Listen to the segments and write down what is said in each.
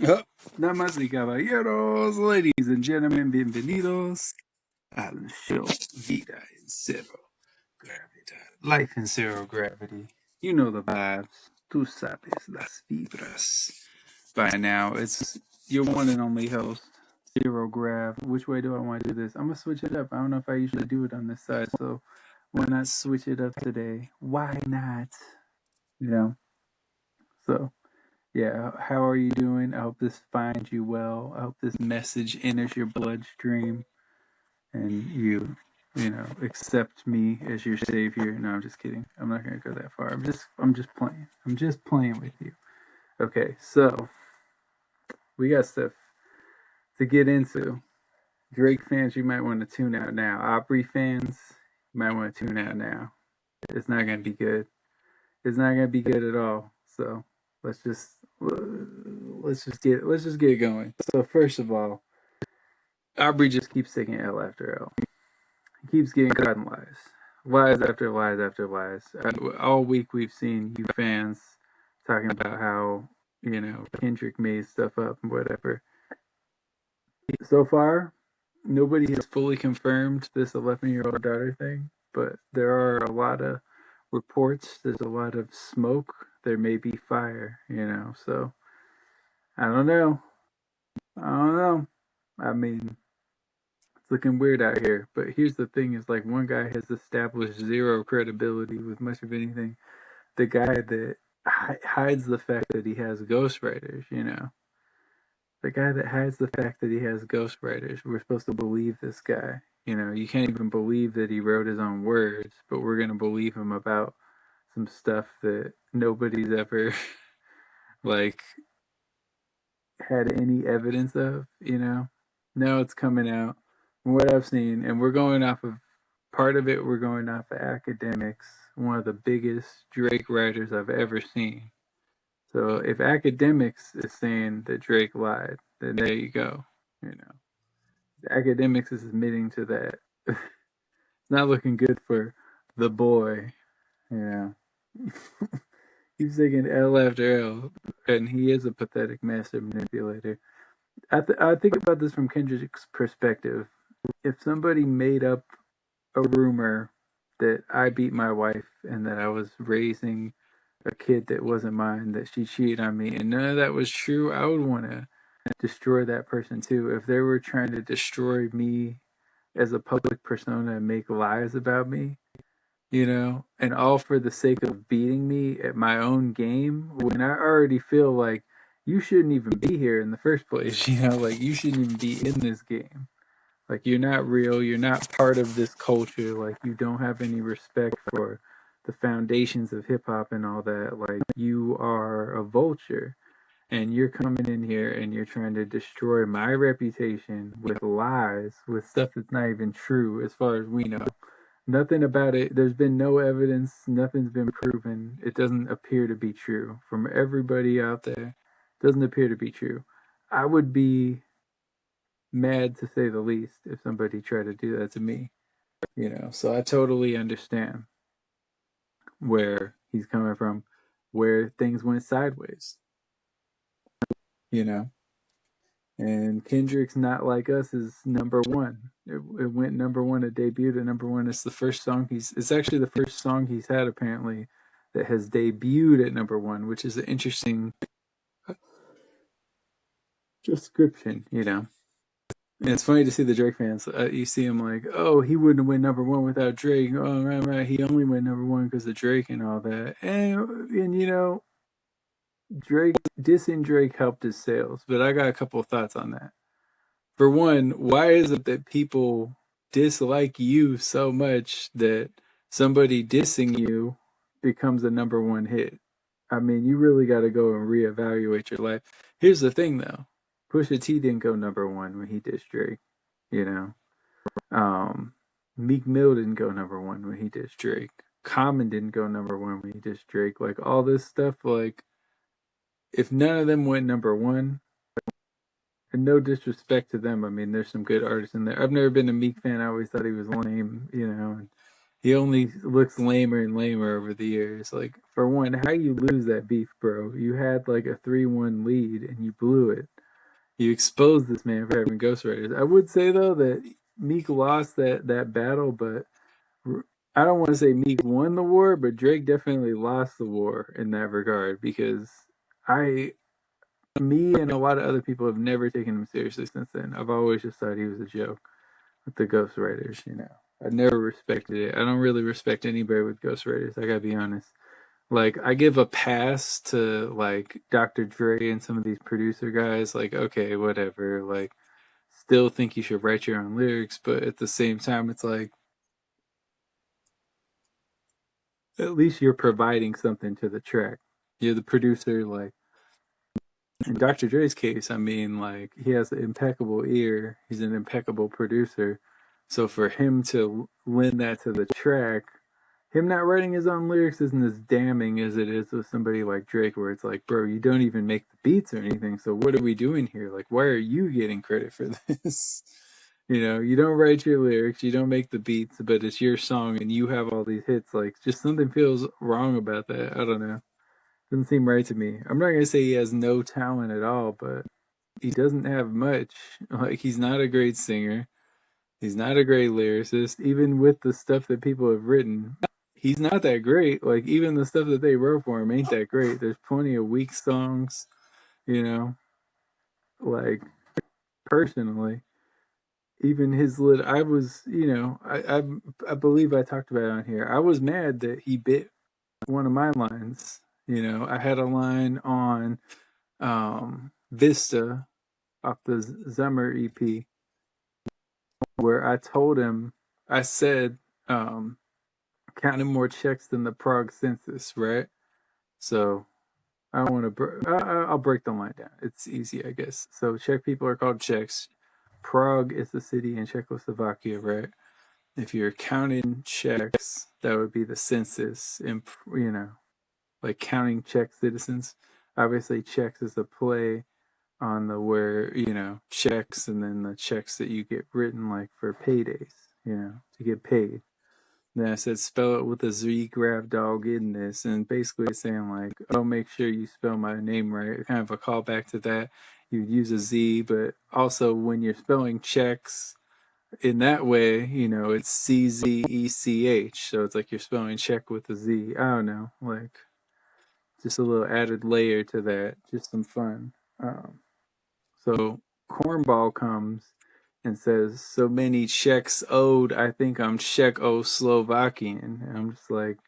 Oh, damas y caballeros, ladies and gentlemen, bienvenidos al show Vida en Zero Gravedad. Life in Zero Gravity. You know the vibes. Tú sabes las vibras. By now, it's your one and only host, Zero Grav. Which way do I want to do this? I'm going to switch it up. I don't know if I usually do it on this side, so why not switch it up today? Why not? You know? So. Yeah, how are you doing? I hope this finds you well. I hope this message enters your bloodstream and you accept me as your savior. No, I'm just kidding. I'm not gonna go that far. I'm just playing. I'm just playing with you. Okay, so we got stuff to get into. Drake fans, you might want to tune out now. Aubrey fans, you might want to tune out now. It's not gonna be good. It's not gonna be good at all. So let's just let's just get it going. So first of all, Aubrey just keeps taking L after L. He keeps getting caught in lies, lies after lies after lies. All week we've seen you fans talking about how Kendrick made stuff up and whatever. So far, nobody has fully confirmed this 11-year-old daughter thing, but there are a lot of reports. There's a lot of smoke. There may be fire, So I don't know. I don't know. I mean, it's looking weird out here. But here's the thing: is like one guy has established zero credibility with much of anything. The guy that hides the fact that he has ghostwriters. The guy that hides the fact that he has ghostwriters. We're supposed to believe this guy. You can't even believe that he wrote his own words, but we're gonna believe him about some stuff that nobody's ever like had any evidence of. Now it's coming out from what I've seen, and we're going off of part of it. We're going off of academics, one of the biggest Drake writers I've ever seen. So if academics is saying that Drake lied, then there you go. Academics is admitting to that. It's not looking good for the boy. He's taking L after L, and he is a pathetic master manipulator. I think about this from Kendrick's perspective. If somebody made up a rumor that I beat my wife and that I was raising a kid that wasn't mine, that she cheated on me, and none of that was true, I would want to destroy that person too. If they were trying to destroy me as a public persona and make lies about me, and all for the sake of beating me at my own game, when I already feel like you shouldn't even be here in the first place, like you shouldn't even be in this game. Like you're not real, you're not part of this culture, like you don't have any respect for the foundations of hip hop and all that. Like you are a vulture and you're coming in here and you're trying to destroy my reputation with lies, with stuff that's not even true as far as we know. Nothing about it. There's been no evidence. Nothing's been proven. It doesn't appear to be true from everybody out there. It doesn't appear to be true. I would be mad to say the least if somebody tried to do that to me. So I totally understand where he's coming from, where things went sideways. And Kendrick's Not Like Us is number one. It went number one. It debuted at number one. It's the first song it's actually the first song he's had apparently that has debuted at number one, which is an interesting description. And it's funny to see the Drake fans. You see him like, oh, he wouldn't win number one without Drake. Oh, right. He only went number one because of Drake and all that. And Drake dissing Drake helped his sales, but I got a couple of thoughts on that. For one, why is it that people dislike you so much that somebody dissing you becomes a number one hit? I mean, you really got to go and reevaluate your life. Here's the thing, though. Pusha T didn't go number one when he dissed Drake. Meek Mill didn't go number one when he dissed Drake. Common didn't go number one when he dissed Drake. Like, all this stuff, like, if none of them went number one, and no disrespect to them, I mean, there's some good artists in there. I've never been a Meek fan. I always thought he was lame, and he only looks lamer and lamer over the years. Like, for one, how you lose that beef, bro? You had like a 3-1 lead and you blew it. You exposed this man for having ghostwriters. I would say though that Meek lost that battle, but I don't want to say Meek won the war, but Drake definitely lost the war in that regard because me and a lot of other people have never taken him seriously since then. I've always just thought he was a joke with the ghostwriters, you know. I never respected it. I don't really respect anybody with ghostwriters, I gotta be honest. Like, I give a pass to like Dr. Dre and some of these producer guys, like, okay, whatever, like still think you should write your own lyrics, but at the same time it's like at least you're providing something to the track. You're the producer, like in Dr. Dre's case, I mean, like, he has an impeccable ear. He's an impeccable producer. So for him to lend that to the track, him not writing his own lyrics isn't as damning as it is with somebody like Drake, where it's like, bro, you don't even make the beats or anything. So what are we doing here? Like, why are you getting credit for this? You know, you don't write your lyrics, you don't make the beats, but it's your song and you have all these hits. Like, just something feels wrong about that. I don't know. Doesn't seem right to me. I'm not gonna say he has no talent at all, but he doesn't have much. Like, he's not a great singer. He's not a great lyricist. Even with the stuff that people have written, he's not that great. Like, even the stuff that they wrote for him ain't that great. There's plenty of weak songs, you know. Like, personally, even his lit. I was, you know, I believe I talked about it on here. I was mad that he bit one of my lines. You know, I had a line on Vista off the Zummer EP where I told him, I said, counting more checks than the Prague census, right? So I don't want to. I'll break the line down. It's easy, I guess. So Czech people are called Czechs. Prague is a city in Czechoslovakia, right? If you're counting Czechs, that would be the census, and you know, like counting Czech citizens. Obviously, Czechs is a play on the where, you know, checks and then the checks that you get written like for paydays, you know, to get paid. Then I said spell it with a Z graph dog in this, and basically it's saying like, oh, make sure you spell my name right. Kind of a callback to that. You'd use a Z, but also when you're spelling checks in that way, you know, it's CZECH. So it's like you're spelling check with a Z. I don't know, like just a little added layer to that, just some fun. So Cornball comes and says, so many checks owed, I think I'm Czechoslovakian. And I'm just like,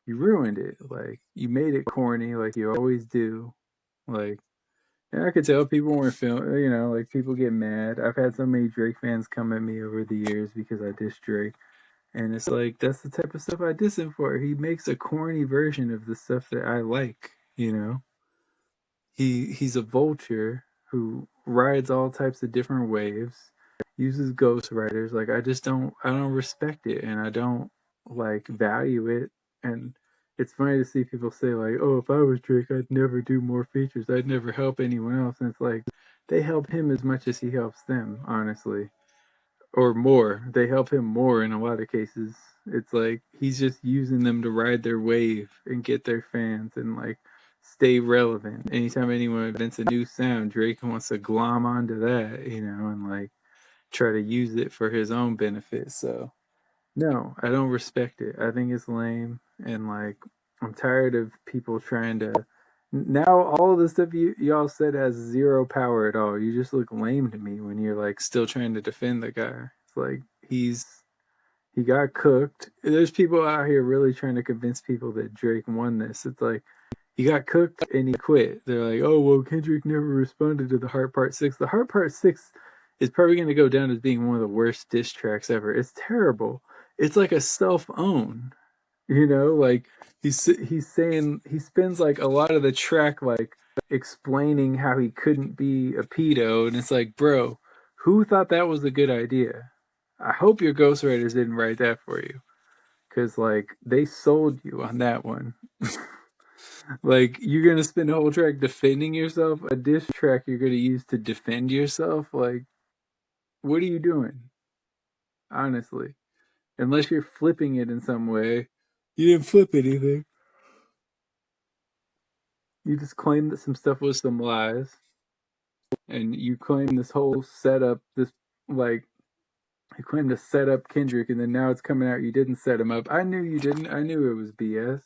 you ruined it. Like, you made it corny like you always do. Like, and I could tell people weren't feeling, you know, like people get mad. I've had so many Drake fans come at me over the years because I diss Drake. And it's like, that's the type of stuff I diss him for. He makes a corny version of the stuff that I like, you know? He's a vulture who rides all types of different waves, uses ghostwriters. Like, I don't respect it, and I don't like value it. And it's funny to see people say like, "Oh, if I was Drake, I'd never do more features. I'd never help anyone else." And it's like they help him as much as he helps them, honestly, or more. They help him more in a lot of cases. It's like he's just using them to ride their wave and get their fans and like stay relevant. Anytime anyone invents a new sound, Drake wants to glom onto that, you know, and like try to use it for his own benefit. So no, I don't respect it. I think it's lame, and like I'm tired of people trying to. Now all of the stuff y'all said has zero power at all. You just look lame to me when you're like still trying to defend the guy. It's like he got cooked. There's people out here really trying to convince people that Drake won this. It's like he got cooked and he quit. They're like, oh well, Kendrick never responded to the Heart Part 6. The Heart Part 6 is probably going to go down as being one of the worst diss tracks ever. It's terrible. It's like a self-own, you know, like he's saying, he spends like a lot of the track like explaining how he couldn't be a pedo, and it's like, bro, who thought that was a good idea? I hope your ghostwriters didn't write that for you, because like they sold you on that one. Like, you're gonna spend a whole track defending yourself, a diss track you're gonna use to defend yourself. Like, what are you doing? Honestly, unless you're flipping it in some way. You didn't flip anything. You just claimed that some stuff was some lies, and you claim this whole setup, this like you claim to set up Kendrick, and then now it's coming out you didn't set him up. I knew you didn't. I knew it was BS.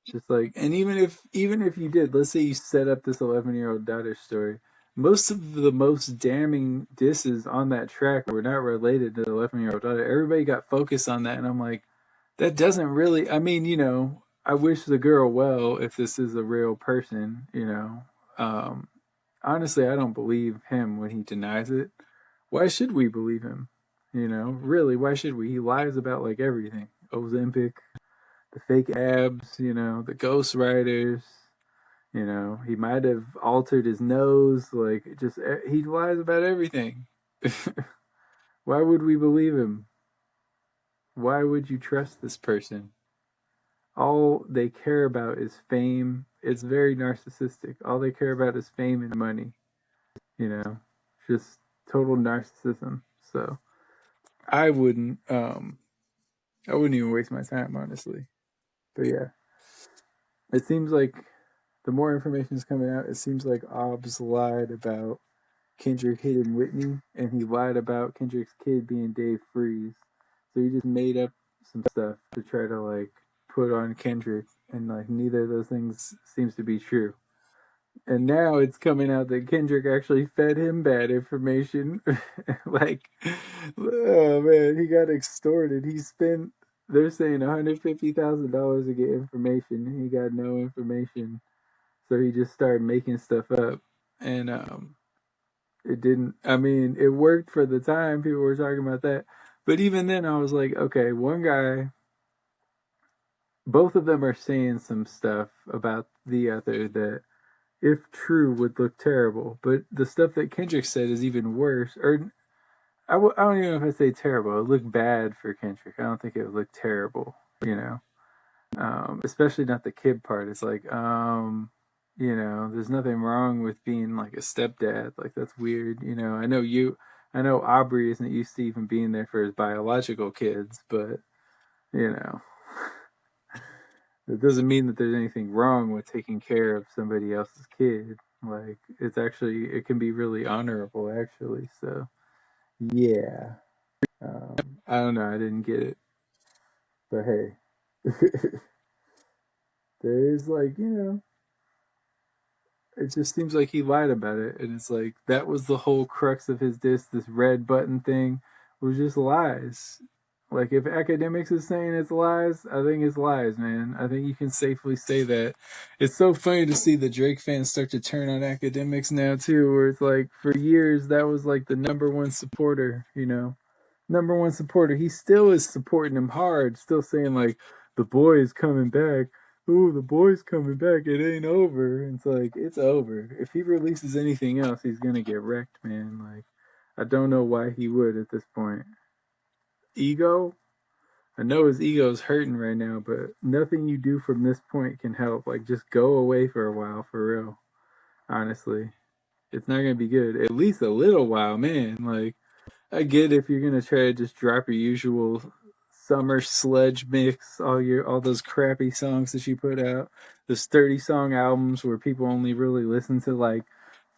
Just like, and even if you did, let's say you set up this 11-year-old daughter story. Most of the most damning disses on that track were not related to the 11-year-old daughter. Everybody got focused on that, and I'm like, that doesn't really. I mean, I wish the girl well if this is a real person. Honestly, I don't believe him when he denies it. Why should we believe him? Really, why should we? He lies about like everything. Ozempic, the fake abs, the ghost riders, he might have altered his nose, like just he lies about everything. Why would we believe him? Why would you trust this person? All they care about is fame. It's very narcissistic. All they care about is fame and money, you know, just total narcissism. So I wouldn't even waste my time, honestly. But yeah, it seems like the more information is coming out, it seems like Obbs lied about Kendrick hitting Whitney, and he lied about Kendrick's kid being Dave Freeze. So he just made up some stuff to try to like put on Kendrick, and like neither of those things seems to be true. And now it's coming out that Kendrick actually fed him bad information. Like, oh man, he got extorted. He spent, they're saying $150,000 to get information, and he got no information. So he just started making stuff up. And it didn't, I mean, it worked for the time. People were talking about that. But even then, I was like, okay, one guy, both of them are saying some stuff about the other that, if true, would look terrible. But the stuff that Kendrick said is even worse. Or I don't even know if I say terrible. It looked bad for Kendrick. I don't think it would look terrible, especially not the kid part. It's like, there's nothing wrong with being like a stepdad. Like, that's weird. I know Aubrey isn't used to even being there for his biological kids, but, you know, it doesn't mean that there's anything wrong with taking care of somebody else's kid. Like, it can be really honorable, actually. So, yeah. I don't know. I didn't get it. But hey, there's like, it just seems like he lied about it. And it's like, that was the whole crux of his this red button thing was just lies. Like, if academics is saying it's lies, I think it's lies, man. I think you can safely say that. It's so funny to see the Drake fans start to turn on academics now, too, where it's like, for years, that was like the number one supporter, number one supporter. He still is supporting him hard, still saying, like, the boy is coming back. Ooh, the boy's coming back. It ain't over. And it's like, it's over. If he releases anything else, he's going to get wrecked, man. Like, I don't know why he would at this point. Ego? I know his ego's hurting right now, but nothing you do from this point can help. Like, just go away for a while, for real. Honestly. It's not going to be good. At least a little while, man. Like, I get if you're going to try to just drop your usual summer sludge mix, all those crappy songs that you put out, those 30-song albums where people only really listen to like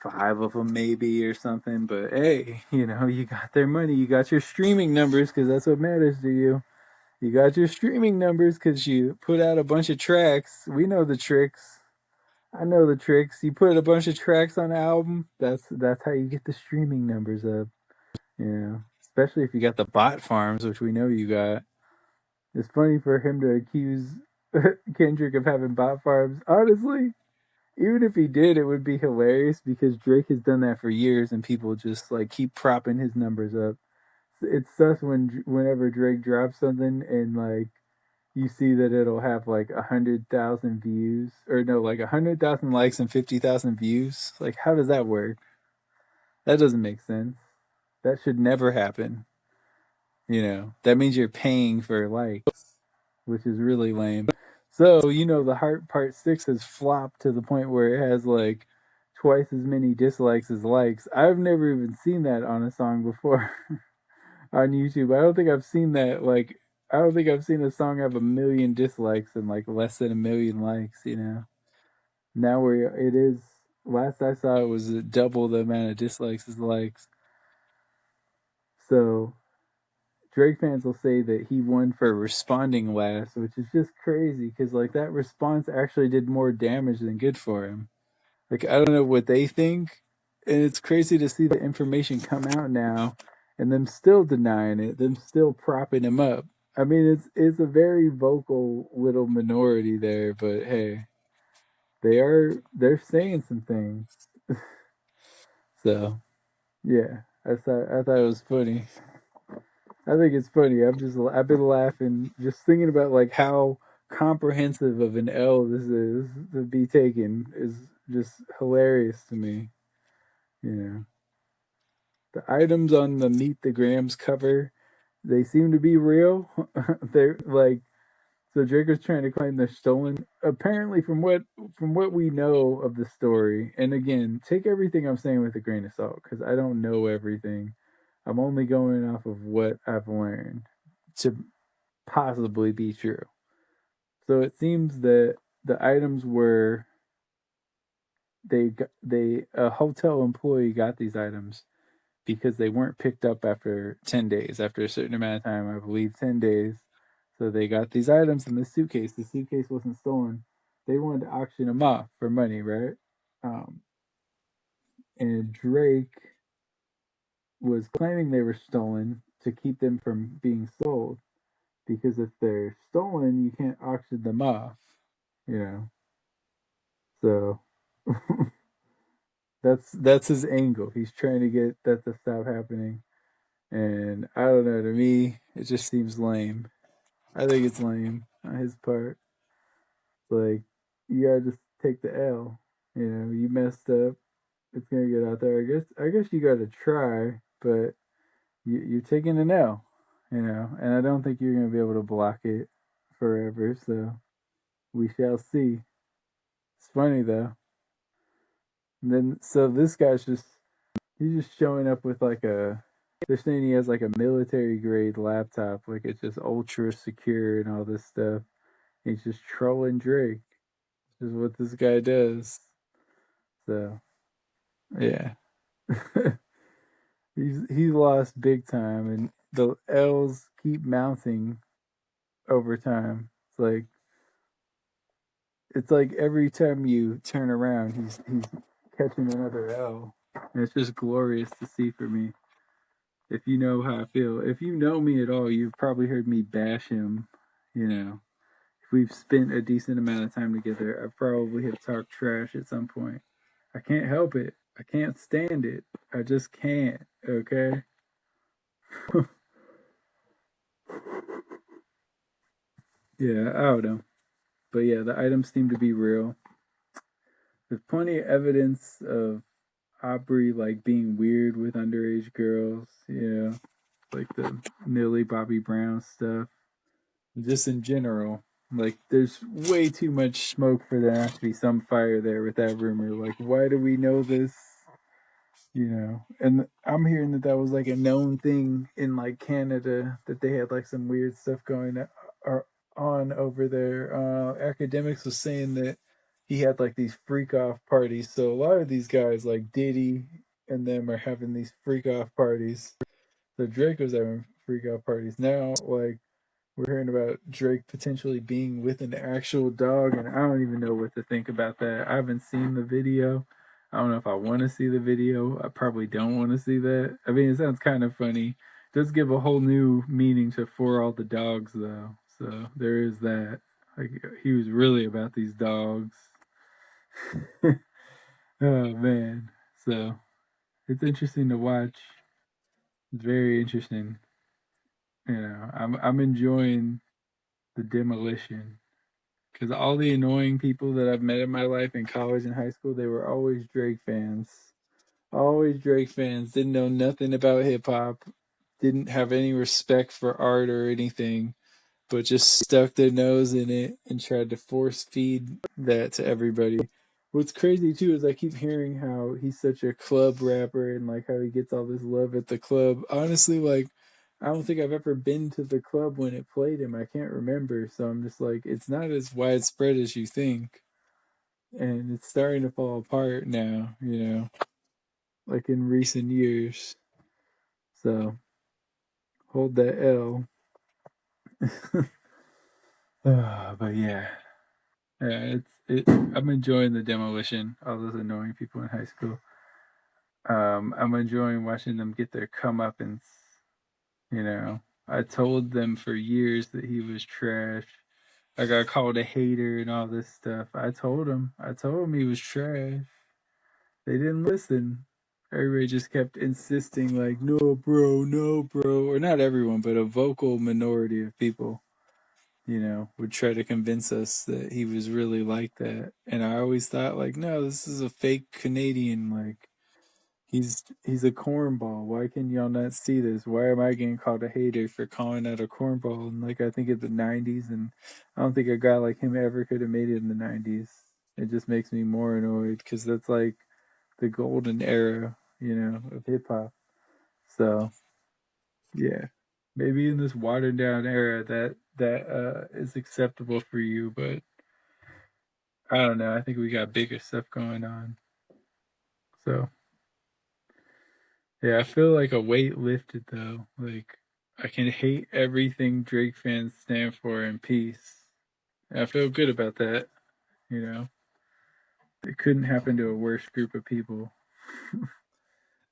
5 of them maybe or something. But hey, you got their money, you got your streaming numbers, because that's what matters to you. You got your streaming numbers because you put out a bunch of tracks. We know the tricks. I know the tricks. You put a bunch of tracks on the album. That's how you get the streaming numbers up. Especially if you got the bot farms, which we know you got. It's funny for him to accuse Kendrick of having bot farms. Honestly, even if he did, it would be hilarious because Drake has done that for years, and people just like keep propping his numbers up. It's sus whenever Drake drops something and like you see that it'll have like 100,000 views, or no, like 100,000 likes and 50,000 views. Like, how does that work? That doesn't make sense. That should never happen. That means you're paying for likes, which is really lame. So, the Heart Part 6 has flopped to the point where it has like twice as many dislikes as likes. I've never even seen that on a song before. on YouTube. I don't think I've seen that. Like, I don't think I've seen a song have 1 million dislikes and like less than 1 million likes. You know, now where it is. Last I saw, it was double the amount of dislikes as likes. So Drake fans will say that he won for responding last, which is just crazy because like that response actually did more damage than good for him. Like I don't know what they think, and it's crazy to see the information come out now, and them still denying it, them still propping him up. I mean, it's a very vocal little minority there, but hey, they're saying some things. So yeah, I thought it was funny. I think it's funny. I've been laughing just thinking about like how comprehensive of an L this is to be taken is just hilarious to me. You know, the items on the Meet the Grams cover, they seem to be real. They're like so Drake was trying to claim they're stolen. Apparently, from what we know of the story, and again, take everything I'm saying with a grain of salt because I don't know everything. I'm only going off of what I've learned to possibly be true. So it seems that the items were they a hotel employee got these items because they weren't picked up after 10 days, after a certain amount of time, I believe 10 days. So they got these items in the suitcase. The suitcase wasn't stolen. They wanted to auction them off for money, right? Um, and Drake was claiming they were stolen to keep them from being sold because if they're stolen, you can't auction them off, you know. So that's his angle. He's trying to get that to stop happening. And I don't know, to me, it just seems lame. I think it's lame on his part. It's like you gotta just take the L. You know, you messed up. It's gonna get out there. I guess you gotta try, but you're taking an L. You know, and I don't think you're gonna be able to block it forever. So we shall see. It's funny though. And then so this guy's just he's just showing up with like a. They're saying he has like a military grade laptop, like it's just ultra secure and all this stuff. He's just trolling Drake. This is what this guy does. So yeah, he's lost big time, and the L's keep mounting over time. It's like every time you turn around, he's catching another L, and it's just glorious to see for me. If you know how I feel, if you know me at all, you've probably heard me bash him. You know, if we've spent a decent amount of time together, I probably have talked trash at some point. I can't help it. I can't stand it. I just can't. Okay. Yeah, I don't know. But yeah, the items seem to be real. There's plenty of evidence of Aubrey like being weird with underage girls. Yeah, like the Millie Bobby Brown stuff. Just in general, like there's way too much smoke for there not to be some fire there with that rumor. Like, why do we know this? You know, and I'm hearing that that was like a known thing in like Canada that they had like some weird stuff going on over there. Academics was saying that he had like these freak off parties. So a lot of these guys like Diddy and them are having these freak off parties. So Drake was having freak off parties. Now like we're hearing about Drake potentially being with an actual dog, and I don't even know what to think about that. I haven't seen the video. I don't know if I want to see the video. I probably don't want to see that. I mean, it sounds kind of funny. It does give a whole new meaning to For All the Dogs, though. So there is that. Like, he was really about these dogs. Oh, man. So it's interesting to watch. It's very interesting. You know, I'm enjoying the demolition because all the annoying people that I've met in my life in college and high school, they were always Drake fans. Always Drake fans. Didn't know nothing about hip hop. Didn't have any respect for art or anything, but just stuck their nose in it and tried to force feed that to everybody. What's crazy too is I keep hearing how he's such a club rapper and like how he gets all this love at the club. Honestly, like I don't think I've ever been to the club when it played him. I can't remember. So I'm just like, it's not as widespread as you think. And it's starting to fall apart now, like in recent years. So hold that L. But yeah. Yeah, I'm enjoying the demolition, all those annoying people in high school. I'm enjoying watching them get their comeuppance. I told them for years that he was trash. I got called a hater and all this stuff. I told him he was trash. They didn't listen. Everybody just kept insisting, like, no, bro. Or not everyone, but a vocal minority of people, would try to convince us that he was really like that. And I always thought, like, no, this is a fake Canadian. Like, he's a cornball. Why can y'all not see this? Why am I getting called a hater for calling out a cornball? And like I think of the '90s, and I don't think a guy like him ever could have made it in the '90s. It just makes me more annoyed because that's like the golden era, of hip hop. So yeah, maybe in this watered down era that is acceptable for you, but I don't know. I think we got bigger stuff going on. So yeah, I feel like a weight lifted though. Like I can hate everything Drake fans stand for in peace. And I feel good about that. You know, it couldn't happen to a worse group of people.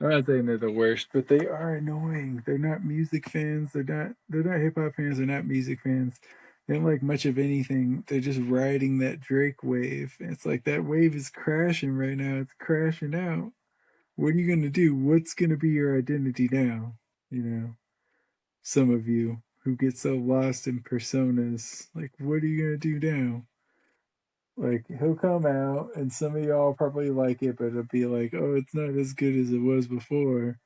I'm not saying they're the worst, but they are annoying. They're not music fans. They're not hip hop fans. They're not music fans. They don't like much of anything. They're just riding that Drake wave. And it's like that wave is crashing right now. It's crashing out. What are you gonna do? What's gonna be your identity now? You know, some of you who get so lost in personas, like, what are you gonna do now? Like, he'll come out, and some of y'all probably like it, but it'll be like, oh, it's not as good as it was before.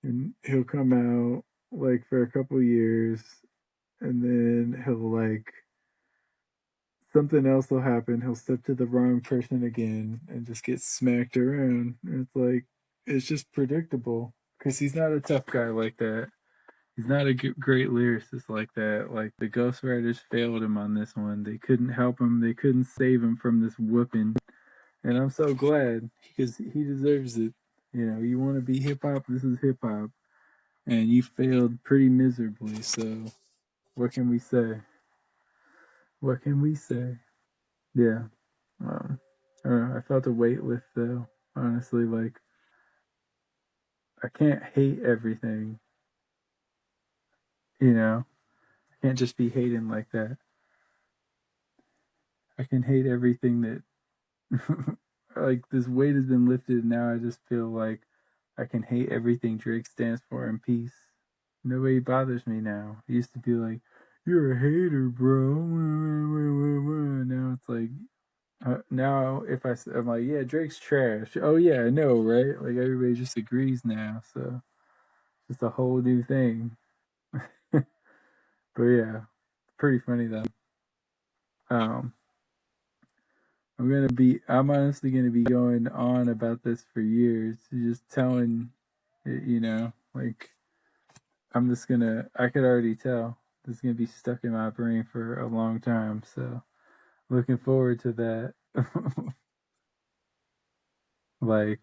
And he'll come out like for a couple years, and then he'll like something else will happen. He'll step to the wrong person again and just get smacked around. And it's like it's just predictable because he's not a tough guy like that. He's not a great lyricist like that. Like the ghostwriters failed him on this one. They couldn't help him. They couldn't save him from this whooping. And I'm so glad because he deserves it. You want to be hip hop. This is hip hop, and you failed pretty miserably. So what can we say? What can we say? Yeah. I don't know. I felt a weight lift though. Honestly, like I can't hate everything. I can't just be hating like that. I can hate everything that like this weight has been lifted. Now I just feel like I can hate everything Drake stands for in peace. Nobody bothers me now. It used to be like, you're a hater, bro. Now it's like, now if I'm like, yeah, Drake's trash. Oh yeah, I know, right? Like everybody just agrees now. So it's a whole new thing. But yeah, pretty funny though. Um, I'm honestly gonna be going on about this for years, just telling, like I could already tell this is gonna be stuck in my brain for a long time. So looking forward to that. Like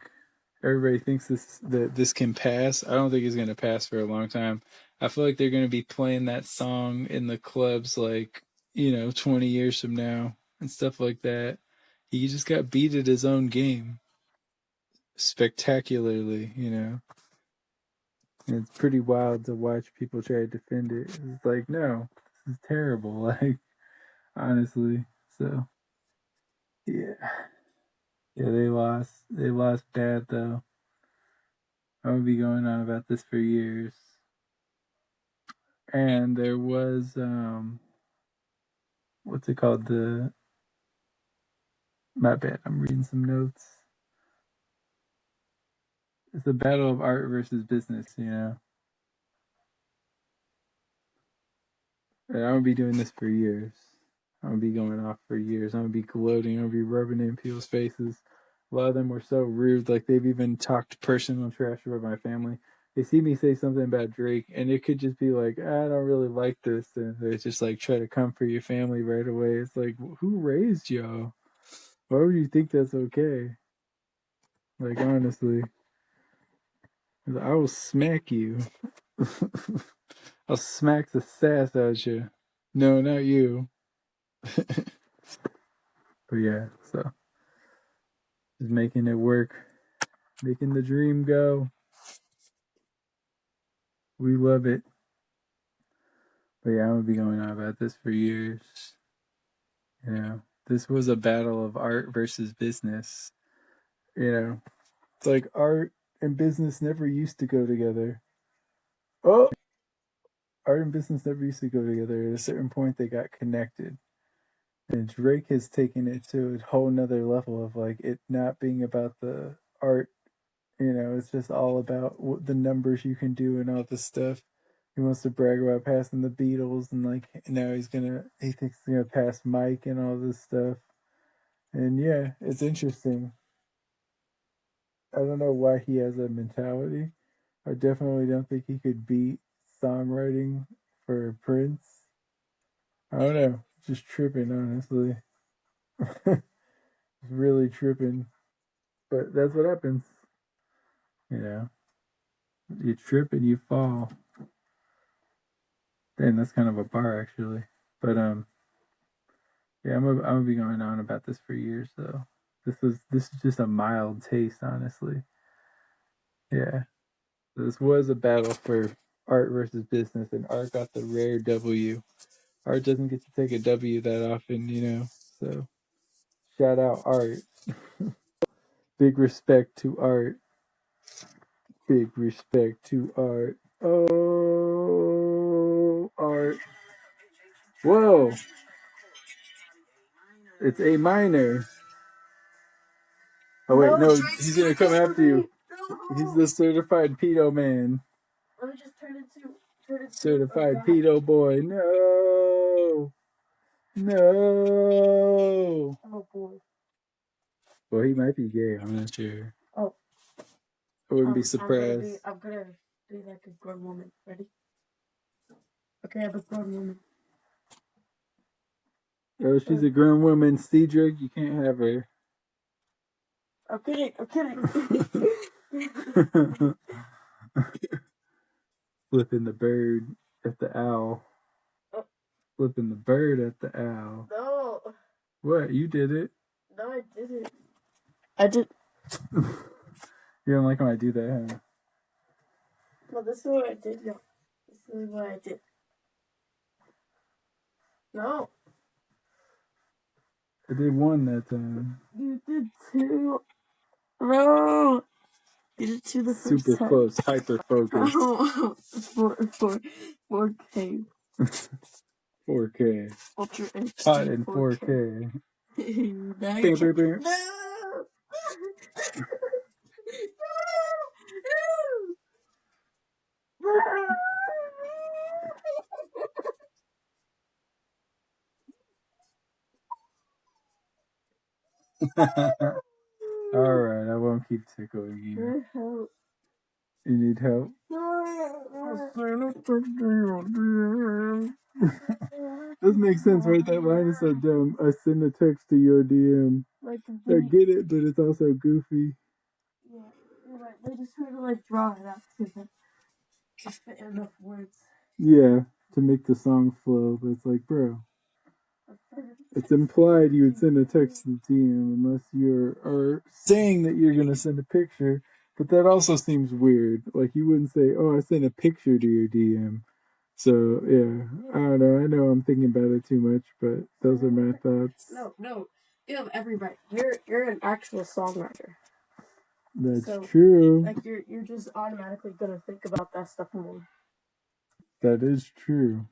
everybody thinks this can pass. I don't think it's gonna pass for a long time. I feel like they're gonna be playing that song in the clubs like 20 years from now and stuff like that. He just got beat at his own game spectacularly. And it's pretty wild to watch people try to defend it. It's like, no, this is terrible. Like, honestly. So, yeah. Yeah, they lost. They lost bad, though. I would be going on about this for years. And there was, what's it called? My bad, I'm reading some notes. It's a battle of art versus business. And I'm gonna be doing this for years. I'm gonna be going off for years. I'm gonna be gloating. I'm gonna be rubbing it in people's faces. A lot of them were so rude. Like they've even talked personal trash about my family. they see me say something about Drake, and it could just be like, I don't really like this, and they just like try to come for your family right away. It's like, who raised y'all? Why would you think that's okay? Like, honestly, I will smack you. I'll smack the sass out you. No, not you. But yeah, so just making it work, making the dream go. We love it. But yeah, I'm gonna be going on about this for years. You know, this was a battle of art versus business. You know, it's like art and business never used to go together. Oh, art and business never used to go together. At a certain point, they got connected. And Drake has taken it to a whole nother level of like it not being about the art. You know, it's just all about what the numbers you can do and all this stuff. He wants to brag about passing the Beatles, and like now he thinks he's gonna pass Mike and all this stuff. And yeah, it's interesting. I don't know why he has that mentality. I definitely don't think he could beat songwriting for Prince. I don't know, just tripping, honestly. Really tripping. But that's what happens. You know, you trip and you fall. Damn, that's kind of a bar actually. But yeah, I'm gonna be going on about this for years though. This is just a mild taste, honestly. Yeah, this was a battle for art versus business, and art got the rare W. Art doesn't get to take a W that often, you know. So shout out art. Big respect to art. Big respect to art. Oh, art. Whoa, it's A minor. Oh wait, no, he's gonna come after you. He's the certified pedo man. Let me just turn it to Certified pedo boy. No. No. Oh boy. Well, he might be gay. I'm not sure. Oh. I wouldn't be surprised. I'm gonna be like a grown woman. Ready? Okay, I'm a grown woman. Oh, she's a grown woman. Cedric, you can't have her. I'm kidding. Flipping the bird at the owl. Oh. Flipping the bird at the owl. No. What? You did it. No, I didn't. I did. You don't like when I do that, huh? No, this is what I did. No. This is what I did. No. I did one that time. You did two. No. You did two the first Super time. close. Hyper focus. Oh. 4K. 4K. Ultra HD. Caught in 4K. Bang, bam, bam. No. Alright, I won't keep tickling you. Help. You need help? Doesn't make sense, right? That line is so dumb. I send a text to your DM. Like, I get it, but it's also goofy. Yeah, you're right. They just try to like draw it out to fit enough words. Yeah, to make the song flow, but it's like, bro, it's implied you would send a text to the DM unless are saying that you're gonna send a picture, but that also seems weird. Like you wouldn't say, "Oh, I sent a picture to your DM." So yeah, I don't know. I know I'm thinking about it too much, but those are my thoughts. No, you have every right. You're an actual songwriter. That's true. Like you're just automatically gonna think about that stuff more. That is true.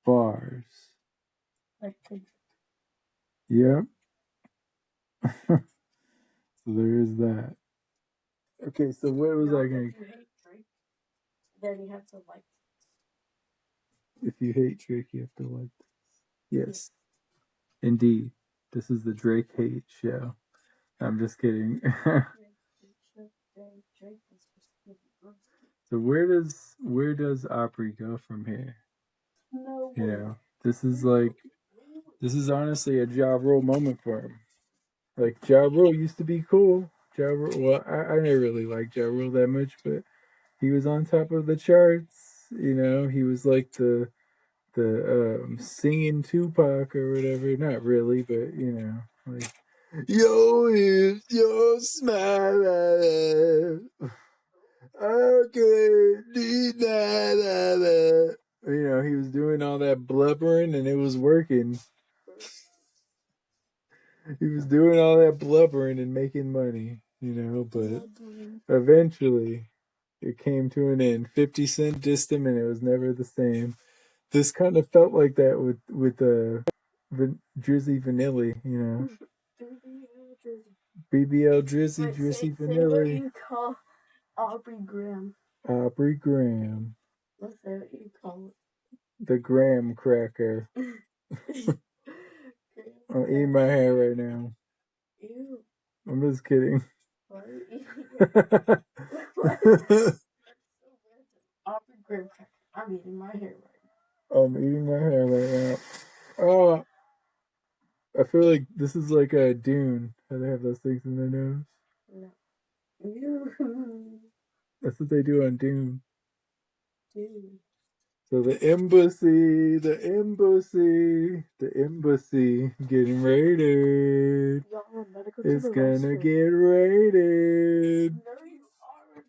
Bars. Like. Yep. So there is that. Okay, so what was I going to... Then you have to like... If you hate Drake, you have to like this. Yes. Indeed. This is the Drake hate show. I'm just kidding. So where does Aubrey go from here? No. You know, this is honestly a Ja Rule moment for him. Like Ja Rule used to be cool. Ja Rule, well, I never really liked Ja Rule that much, but he was on top of the charts. You know, he was like the singing Tupac or whatever. Not really, but you know, like yo is your smile. Okay, you know, he was doing all that blubbering and it was working. He was doing all that blubbering and making money, you know, but eventually it came to an end. 50 Cent dissed him and it was never the same. This kind of felt like that with Drizzy Vanilli, you know. BBL Drizzy, Drizzy Vanilli. You call Aubrey Graham. Aubrey Graham. Let's say what you call The Graham Cracker. it. I'm eating my hair right now. Ew. I'm just kidding. Why are you eating it? Aubrey Graham cracker. I'm eating my hair right now. I'm eating my hair right now. Oh, I feel like this is like a Dune. How they have those things in their nose. No. Ew. That's what they do on Dune. Dude. So the embassy getting raided. Y'all better go It's to the gonna restroom. get raided. No, you aren't.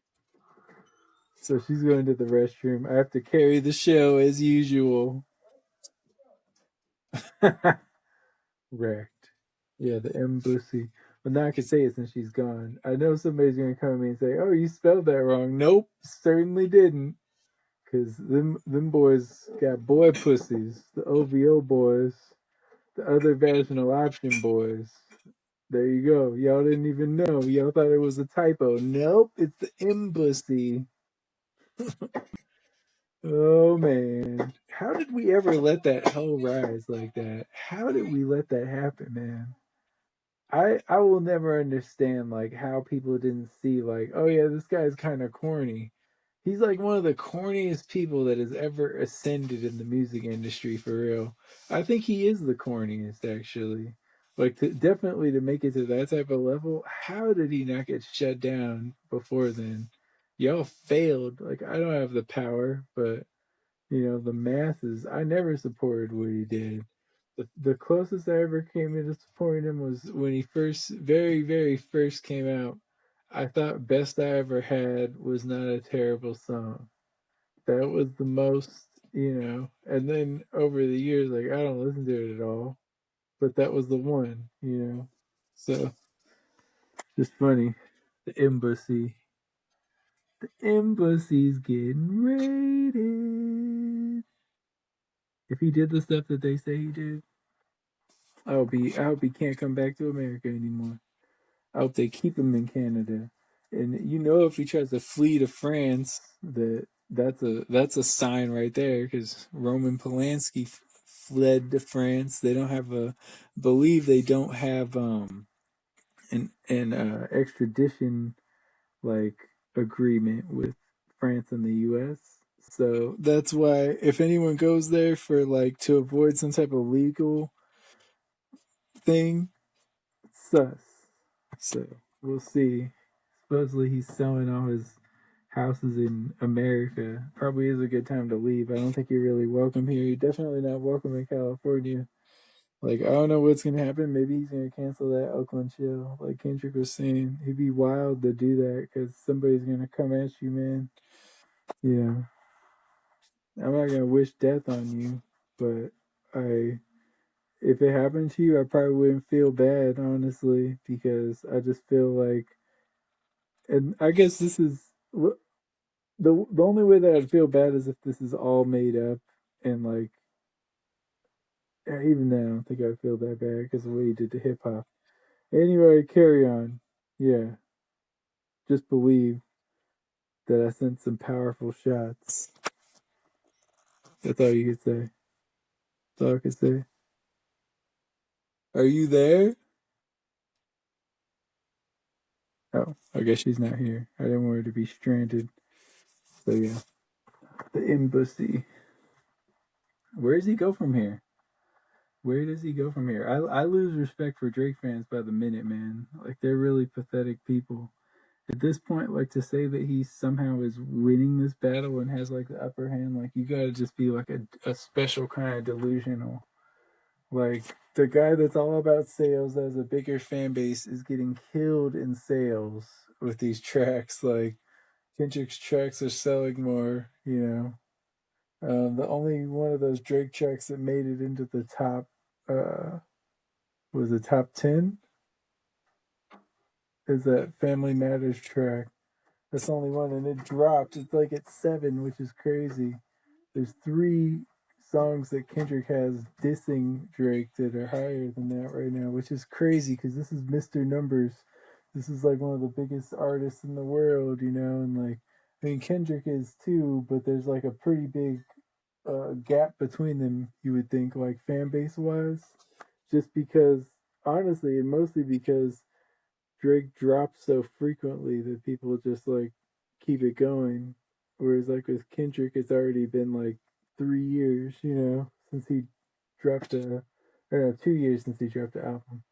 So she's going to the restroom. I have to carry the show as usual. Wrecked. Yeah, the Embussy. Well, now I can say it since she's gone. I know somebody's going to come at me and say, oh, you spelled that wrong. Nope, certainly didn't. Because them boys got boy pussies. The OVO boys. The other vaginal option boys. There you go. Y'all didn't even know. Y'all thought it was a typo. Nope, it's the Embussy. Oh man, how did we ever let that hell rise like that? How did we let that happen, man? I will never understand like how people didn't see like, oh yeah, this guy's kind of corny. He's like one of the corniest people that has ever ascended in the music industry for real. I think he is the corniest actually. Like definitely to make it to that type of level, how did he not get shut down before then? Y'all failed. Like I don't have the power, but you know, the masses. I never supported what he did. The closest I ever came into supporting him was when he first, very, very first came out. I thought Best I Ever Had was not a terrible song. That was the most, you know. And then over the years, like, I don't listen to it at all. But that was the one, you know. So, just funny. The Embassy. The Embussy's getting raided. If he did the stuff that they say he did, I hope he can't come back to America anymore. I hope they keep him in Canada. And you know, if he tries to flee to France, that's a sign right there because Roman Polanski fled to France. They don't have a believe they don't have an extradition like agreement with France and the U.S. So that's why if anyone goes there for like to avoid some type of legal thing, sus. So we'll see. Supposedly he's selling all his houses in America. Probably is a good time to leave. I don't think you're really welcome here. You're definitely not welcome in California. Like I don't know what's gonna happen. Maybe he's gonna cancel that Oakland show. Like Kendrick was saying, he'd be wild to do that because somebody's gonna come at you, man. Yeah, I'm not gonna wish death on you, but I if it happened to you, I probably wouldn't feel bad, honestly, because I just feel like, and I guess this is the only way that I'd feel bad is if this is all made up, and like, even then, I don't think I'd feel that bad because of what he did to hip hop. Anyway, carry on. Yeah, just believe that I sent some powerful shots. That's all you could say. That's all I could say. Are you there? Oh, I guess she's not here. I didn't want her to be stranded. So yeah, the Embussy. Where does he go from here? Where does he go from here? I lose respect for Drake fans by the minute, man. Like they're really pathetic people. At this point, like to say that he somehow is winning this battle and has like the upper hand, like you gotta just be like a special kind of delusional. Like the guy that's all about sales, that has a bigger fan base, is getting killed in sales with these tracks. Like Kendrick's tracks are selling more, you know. The only one of those Drake tracks that made it into the top was the top 10 is that Family Matters track. That's the only one, and it dropped. It's like at 7, which is crazy. There's 3 songs that Kendrick has dissing Drake that are higher than that right now, which is crazy because this is Mr. Numbers. This is like one of the biggest artists in the world, you know, and like, I mean, Kendrick is too, but there's like a pretty big gap between them, you would think, like fan base wise, just because, honestly, and mostly because Drake drops so frequently that people just like keep it going. Whereas like with Kendrick, it's already been like 3 years, you know, since he dropped or no, 2 years since he dropped the album.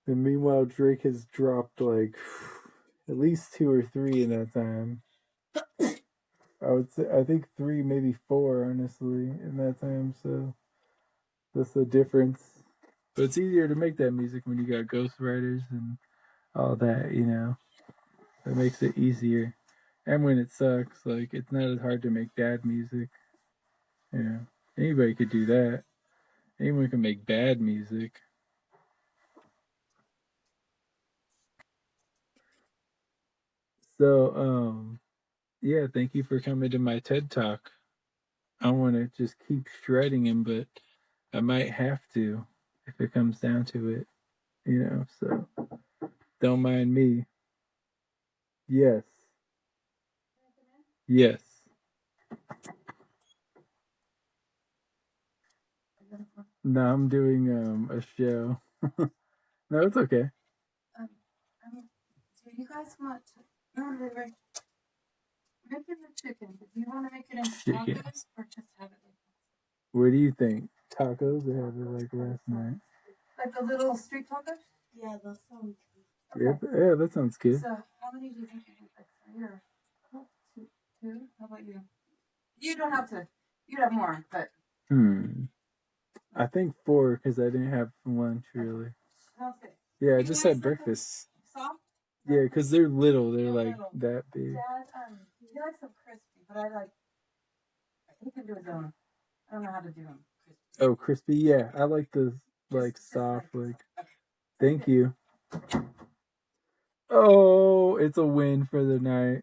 And meanwhile, Drake has dropped like at least 2 or 3 in that time. I would say I think 3, maybe 4, honestly, in that time. So that's the difference. But it's easier to make that music when you got ghostwriters and all that, you know. That makes it easier. And when it sucks, like it's not as hard to make bad music. You know, anybody could do that. Anyone can make bad music. So, yeah, thank you for coming to my TED Talk. I want to just keep shredding him, but I might have to if it comes down to it. You know, so don't mind me. Yes. Yes. No, I'm doing a show. No, it's okay. Do you guys want to? No, make it a chicken. Do you want to make it into Chicken. tacos or just have it like What do you think? Tacos? They had it like last night. like the little street tacos? Yeah, those sound good. Yep. Yeah, that sounds good. So, how many do you think you need? Like, here, two. How about you? You don't have to. You have more, but. I think 4 because I didn't have lunch really. Okay. Yeah, I just had breakfast. Soft? Yeah, because they're little. They're like that big. Dad, he likes them crispy, but he can do his own. I don't know how to do them crispy. Oh, crispy. Yeah, I like the like soft. Like, thank you. Oh, it's a win for the night.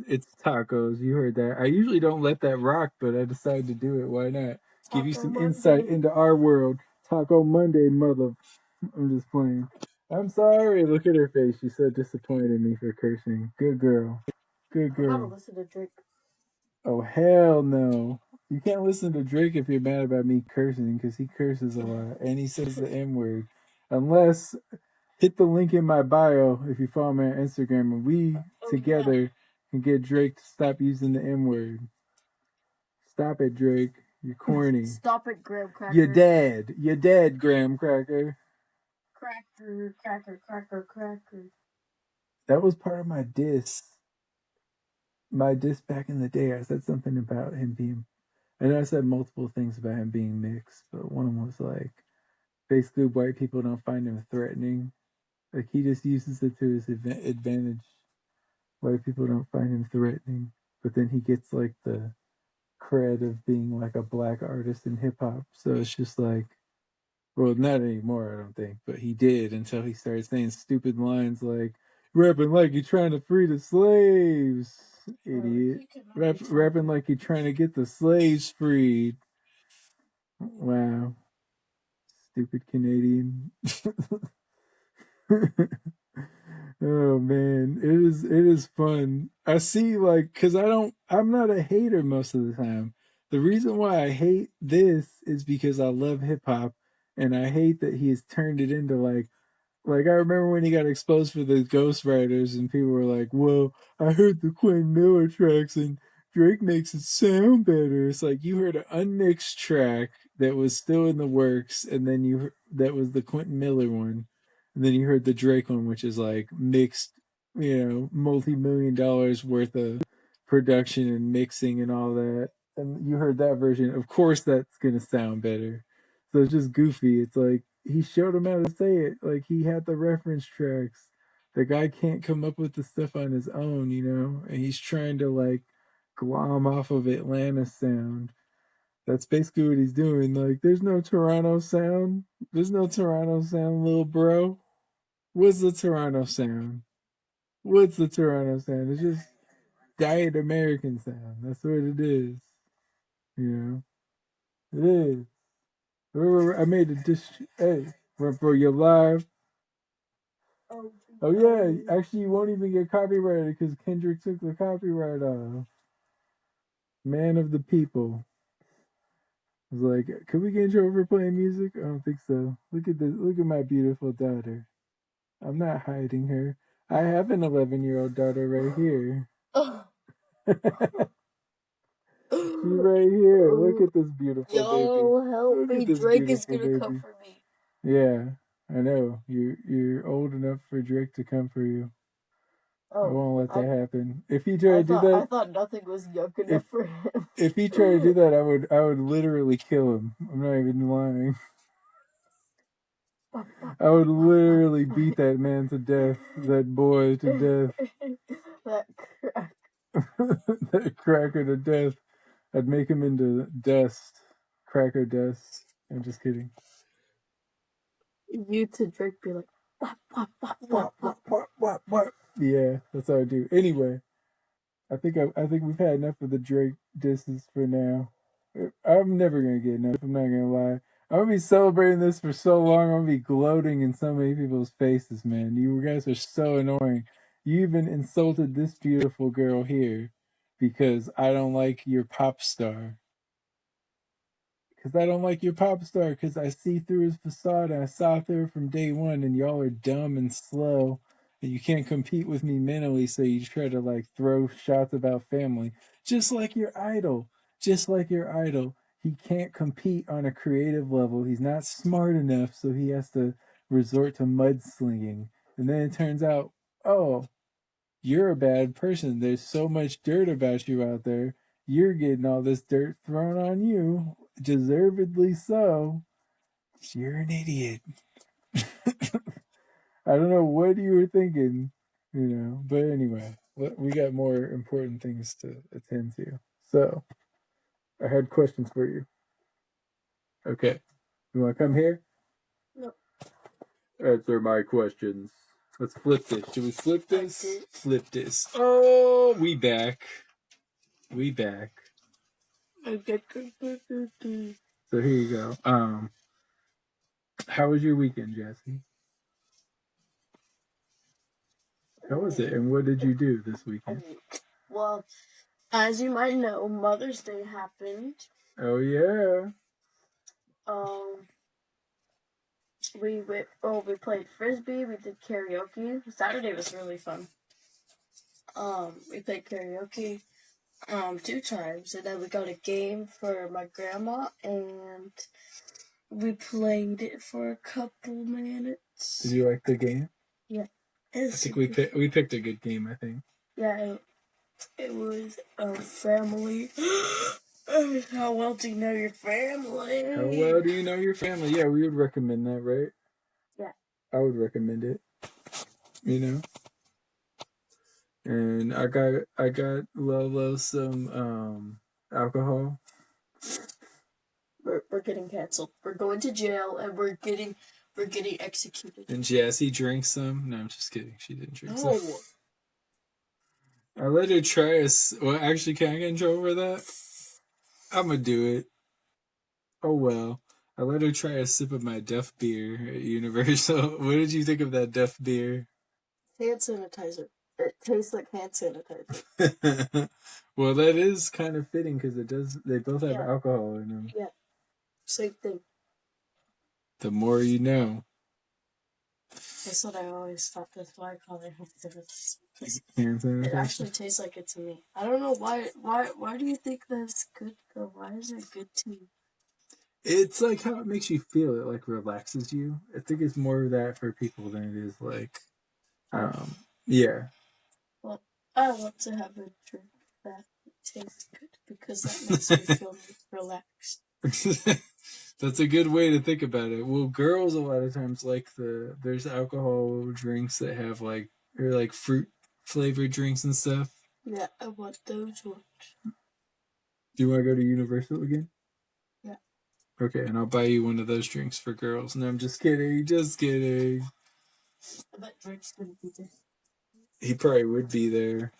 It's tacos. You heard that. I usually don't let that rock, but I decided to do it. Why not? Give you some insight into our world. Taco Monday, mother. I'm just playing. I'm sorry. Look at her face. She's so disappointed in me for cursing. Good girl. Good girl. I gotta listen to Drake. Oh, hell no. You can't listen to Drake if you're mad about me cursing because he curses a lot and he says the N word. Unless, hit the link in my bio if you follow me on Instagram and we together can get Drake to stop using the N word. Stop it, Drake. You're corny. Stop it, Graham Cracker. You're dead. You're dead, Graham Cracker. Cracker. That was part of my diss. My diss back in the day. I said something about him being. I know I said multiple things about him being mixed, but one was like, basically, white people don't find him threatening. Like, he just uses it to his advantage. White people don't find him threatening. But then he gets, like, the cred of being, like, a black artist in hip hop. So it's just like, well, not anymore, I don't think. But he did until he started saying stupid lines like, rapping like you're trying to free the slaves. Idiot. Rapping like you're trying to get the slaves freed. Wow. Stupid Canadian. Oh man, it is fun. I see like cuz I'm not a hater most of the time. The reason why I hate this is because I love hip hop and I hate that he has turned it into like Like, I remember when he got exposed for the ghostwriters, and people were like, well, I heard the Quentin Miller tracks, and Drake makes it sound better. It's like, you heard an unmixed track that was still in the works, and then that was the Quentin Miller one. And then you heard the Drake one, which is like mixed, multi-million-dollars worth of production and mixing and all that. And you heard that version. Of course, that's going to sound better. So it's just goofy. It's like he showed him how to say it. Like he had the reference tracks. The guy can't come up with the stuff on his own, and he's trying to like glom off of Atlanta sound. That's basically what he's doing. Like, there's no Toronto sound. There's no Toronto sound, little bro. What's the Toronto sound? What's the Toronto sound? It's just diet American sound. That's what it is. It is. I made a dish. Hey, for your live. Oh yeah, actually, you won't even get copyrighted because Kendrick took the copyright off. Man of the people. I was like, could we get in trouble for playing music? I don't think so. Look at this. Look at my beautiful daughter. I'm not hiding her. I have an 11-year-old daughter right here. She's right here. Look at this beautiful baby. Help me. Drake is gonna come for me. Yeah, I know. You're old enough for Drake to come for you. I won't let that happen. If he tried to do that, I thought nothing was young enough for him. If he tried to do that, I would literally kill him. I'm not even lying. I would literally beat that man to death, that boy to death. That crack. That cracker to death. I'd make him into dust. Cracker dust. I'm just kidding. You to Drake be like, what? Yeah, that's how I do. Anyway, I think we've had enough of the Drake disses for now. I'm never gonna get enough. I'm not gonna lie. I'm gonna be celebrating this for so long. I'm gonna be gloating in so many people's faces, man. You guys are so annoying. You even insulted this beautiful girl here because I don't like your pop star. Because I don't like your pop star. Because I see through his facade. And I saw through it from day one, and y'all are dumb and slow. And you can't compete with me mentally, so you try to like throw shots about family, just like your idol. Just like your idol. He can't compete on a creative level. He's not smart enough, so he has to resort to mudslinging. And then it turns out, oh, you're a bad person. There's so much dirt about you out there. You're getting all this dirt thrown on you, deservedly so. You're an idiot. I don't know what you were thinking, but anyway, we got more important things to attend to. So, I had questions for you. Okay. You want to come here? No. Answer my questions. Let's flip this. Should we flip this? Flip this. Oh, we back. We back. So here you go. How was your weekend, Jesse? How was it, and what did you do this weekend? Well, as you might know, Mother's Day happened. Oh yeah. We played frisbee. We did karaoke. Saturday was really fun. We played karaoke 2 times, and then we got a game for my grandma, and we played it for a couple minutes. Did you like the game? Yeah. I think we picked a good game, I think. Yeah, it was a family. How well do you know your family? How well do you know your family? Yeah, we would recommend that, right? Yeah. I would recommend it. And I got Lolo some alcohol. We're getting canceled. We're going to jail, and we're getting executed. And Jessie drank some. No, I'm just kidding. She didn't drink some. I let her try well, actually, can I get in trouble for that? I'm gonna do it. Oh well. I let her try a sip of my Duff beer at Universal. What did you think of that Duff beer? Hand sanitizer. It tastes like hand sanitizer. Well, that is kind of fitting because they both have alcohol in them. Yeah. Same thing. The more you know. That's what I always thought. That's why I call it home service. It actually tastes like it to me. I don't know why. Why do you think that's good though? Why is it good to you? It's like how it makes you feel. It like relaxes you. I think it's more of that for people than it is like, yeah. Well, I want to have a drink that tastes good because that makes me feel relaxed. That's a good way to think about it. Well, girls a lot of times like there's alcohol drinks that have like fruit flavored drinks and stuff. Yeah, I want those ones. Do you want to go to Universal again? Yeah. Okay, and I'll buy you one of those drinks for girls. No, I'm just kidding. Just kidding. I bet Drake's gonna be there. He probably would be there,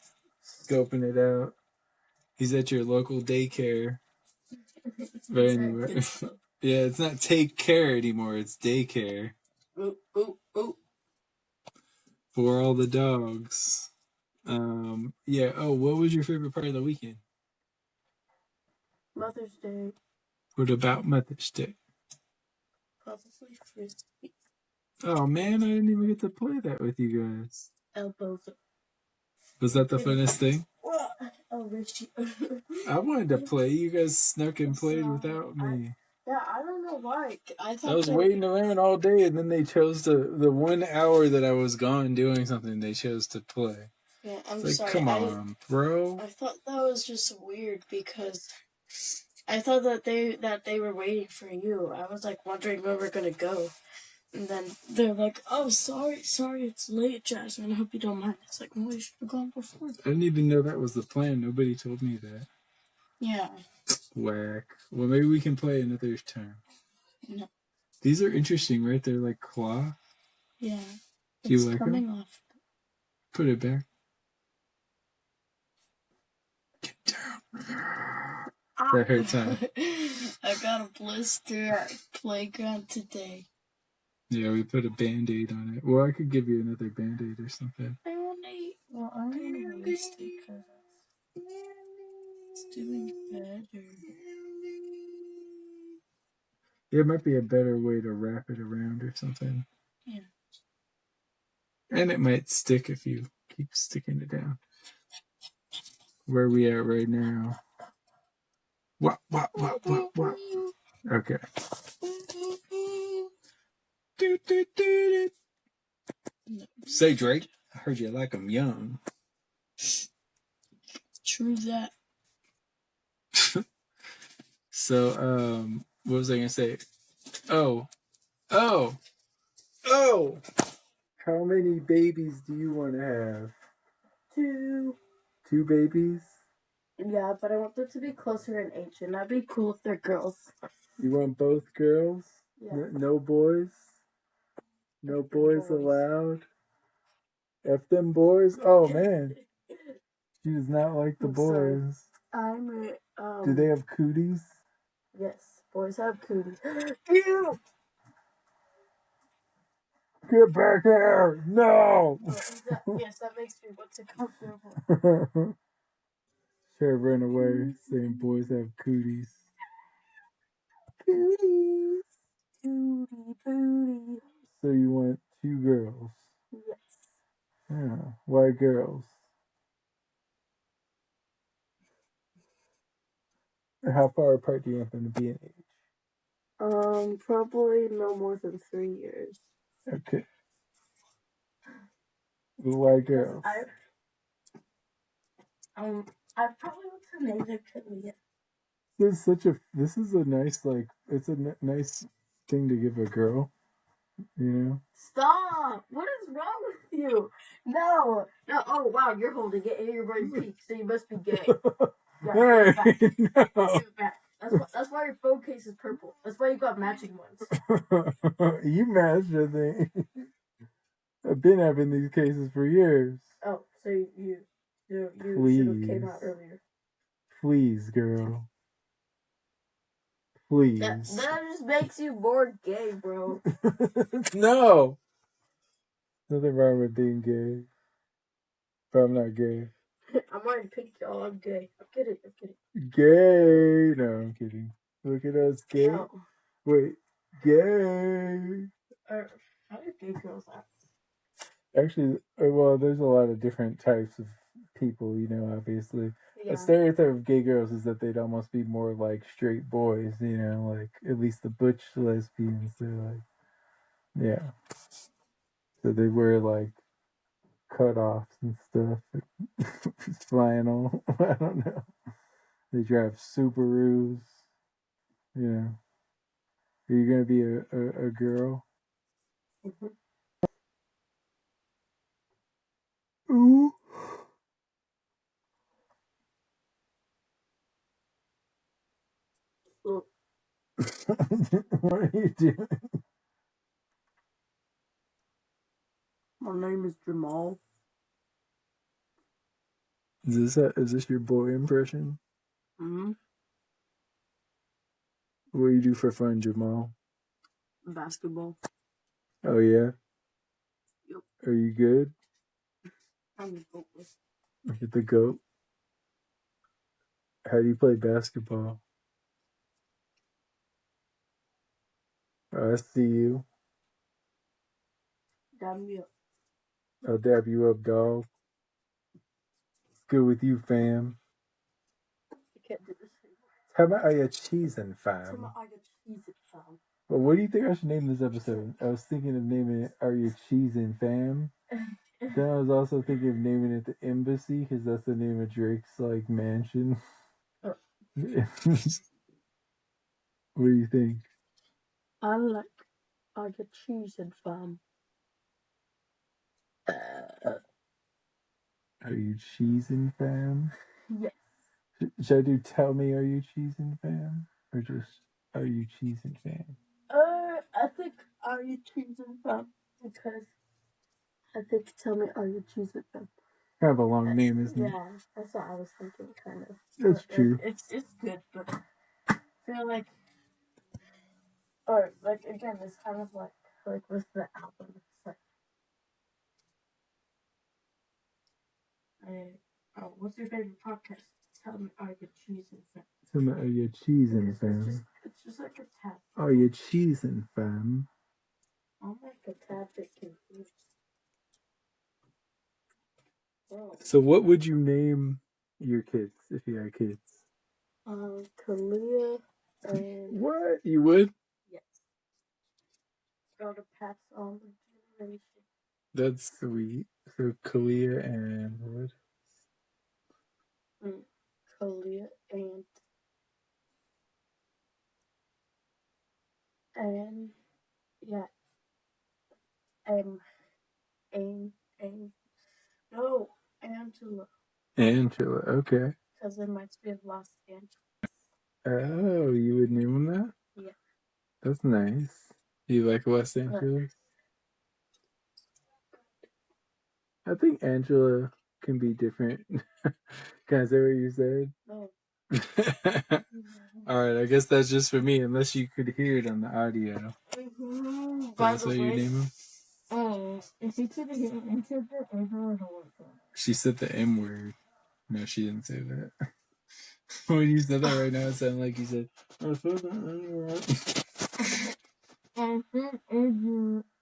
scoping it out. He's at your local daycare. But anyway, yeah, it's not take care anymore. It's daycare. Ooh, ooh, ooh. For all the dogs. Yeah. Oh, what was your favorite part of the weekend? Mother's Day. What about Mother's Day? Probably Frisbee. Oh man, I didn't even get to play that with you guys. Elbows. Was that the funnest thing? Oh, Richie. I wanted to play. You guys snuck and played without me. I don't know why. I was waiting around all day, and then they chose the 1 hour that I was gone doing something. They chose to play. Yeah, I'm like, sorry. Come on, bro. I thought that was just weird because I thought that they were waiting for you. I was like wondering where we're gonna go. And then they're like, "Oh, sorry, it's late, Jasmine. I hope you don't mind." It's like, well, we should have gone before. I didn't even know that was the plan. Nobody told me that. Yeah. Whack. Well, maybe we can play another time. No. These are interesting, right? They're like claw. Yeah. Do you like coming them? off. Put it back. Get down. That hurts, huh? I got a blister at playground today. Yeah, we put a Band-Aid on it. Well, I could give you another Band-Aid or something. I want to waste it because it's doing better. Yeah, it might be a better way to wrap it around or something. Yeah. And it might stick if you keep sticking it down. Where are we at right now? What? Okay. Say, Drake, I heard you like them young. True that. So, what was I going to say? Oh. How many babies do you want to have? 2. 2 babies? Yeah, but I want them to be closer in age, and that'd be cool if they're girls. You want both girls? Yeah. No boys? No boys allowed? F them boys? Oh, man. She does not like the boys. Sorry. Do they have cooties? Yes, boys have cooties. Ew! Get back here! No! Yes, that makes me want to come over. Sure, ran away saying boys have cooties. Cooties! Cootie booty. So you want 2 girls? Yes. Yeah. Why girls? How far apart do you want them to be in age? Probably no more than 3 years. Okay. Why girls? I probably want to name their kid. This is a nice, like, it's a nice thing to give a girl, you know? Stop! What is wrong with you? No. Oh wow, you're holding it and you're wearing pink, so you must be gay. Yeah, hey, no. Give it back. That's why your phone case is purple. That's why you got matching ones. You matched your thing. I've been having these cases for years. Oh, so you should have came out earlier. Please, girl. Please. That just makes you more gay, bro. No. Nothing wrong with being gay. But I'm not gay. I'm wearing pink, y'all. I'm gay. I'm kidding. Gay. No, I'm kidding. Look at us, gay. No. Wait, gay. How do gay girls act? Actually, well, there's a lot of different types of people, obviously. Yeah. A stereotype of gay girls is that they'd almost be more like straight boys, like at least the butch lesbians. They're like, yeah. So they wear like cutoffs and stuff, flannel. I don't know. They drive Subarus. Yeah. Are you gonna be a girl? Mm-hmm. Ooh. Look, What are you doing? my name is Jamal. Is this your boy impression? Mm-hmm. What do you do for fun, Jamal? Basketball. Oh yeah. Yep. Are you good? I'm the goat. You're the goat. How do you play basketball? I see you. Dab me up. I'll dab you up, dog. It's good with you, fam. You can't do this anymore. How about are you cheesin', fam? Tell me, are you cheesin', fam? Well, what do you think I should name this episode? I was thinking of naming it "Are You Cheesin', Fam?" Then I was also thinking of naming it the Embussy because that's the name of Drake's like mansion. Oh. What do you think? I like, are you cheesin', fam? Are you cheesin', fam? Yes. Should I do "Tell me, are you cheesin', fam?" or just "Are you cheesin', fam?" I think, are you cheesin', fam? Because I think, tell me, are you cheesin', fam? Kind of a long name, isn't it? Yeah, that's what I was thinking, kind of. That's But, true. It's good, but I feel like, or like again, it's kind of like with the album. It's like, what's your favorite podcast? Tell me, are you cheesin', fam? Tell me, are you cheesin', fam? It's just like a tad. Are you cheesin', fam? I'm like a tad bit confused. Oh. So, what would you name your kids if you had kids? Kalia and What? You would? yes, gotta pass on the generation. That's sweet. So, Kalia and what? Kalia and yeah, and no, Angela. Angela. Okay. Because it reminds me of Los Angeles. Oh, you would name them that? Yeah. That's nice. You like Los Angeles? I think Angela can be different. Can I say what you said? No. All right, I guess that's just for me, unless you could hear it on the audio. By That's the how way, you name him? if you could hear Angela, She said the M word. No, she didn't say that. When you said that right now, it sounded like you said, I said the M word.